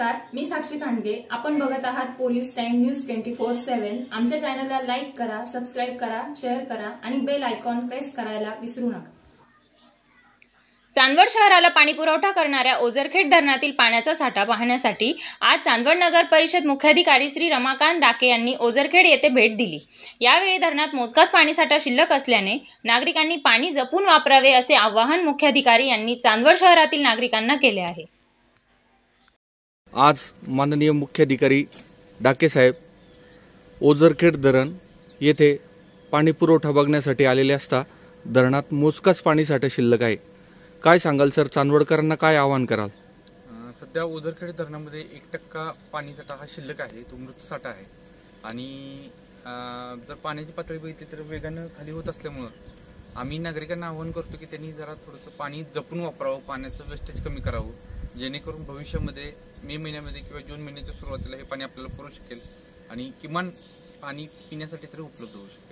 नमस्कार, मी साक्षी कांडगे। आपण बघत आहात पोलीस टाइम न्यूज 24/7। आमच्या चॅनलला लाईक करा, सबस्क्राइब करा, शेअर करा आणि बेल आयकॉन प्रेस करायला विसरू नका। चांदवड शहराला पाणी पुरवठा करणाऱ्या ओझरखेड धरणातील पाण्याचा साठा पाहण्यासाठी आज चांदवड नगर परिषद मुख्याधिकारी श्री रमाकांत डाके यांनी ओझरखेड येथे भेट दिली। यावेळी धरणात मोजकाच पाणीसाठा शिल्लक असल्याने नागरिकांनी पाणी जपून वापरावे असे आवाहन मुख्याधिकारी यांनी चांदवड शहरातील नागरिकांना केले आहे। आज माननीय मुख्याधिकारी डाके साहेब ओझरखेड धरण येथे पाणी पुरवठा बघण्यासाठी आलेले असता धरणात मोजकाच पाणीसाठा शिल्लक आहे। काय सांगाल सर, चांदवडकरांना काय आवाहन कराल? सध्या ओझरखेड धरणामध्ये 1% पाणीसाठा हा शिल्लक आहे, तो मृत साठा आहे आणि जर पाण्याची पातळी बघितली तर वेगानं खाली होत असल्यामुळं आम्ही नागरिकांना आवाहन करतो की त्यांनी जरा थोडंसं पाणी जपून वापरावं, पाण्याचं वेस्टेज कमी करावं, जेणेकरून भविष्यामध्ये मे महिन्यामध्ये किंवा जून महिन्याच्या सुरुवातीला हे पाणी आपल्याला पुरू शकेल आणि किमान पाणी पिण्यासाठी तरी उपलब्ध होऊ शकेल।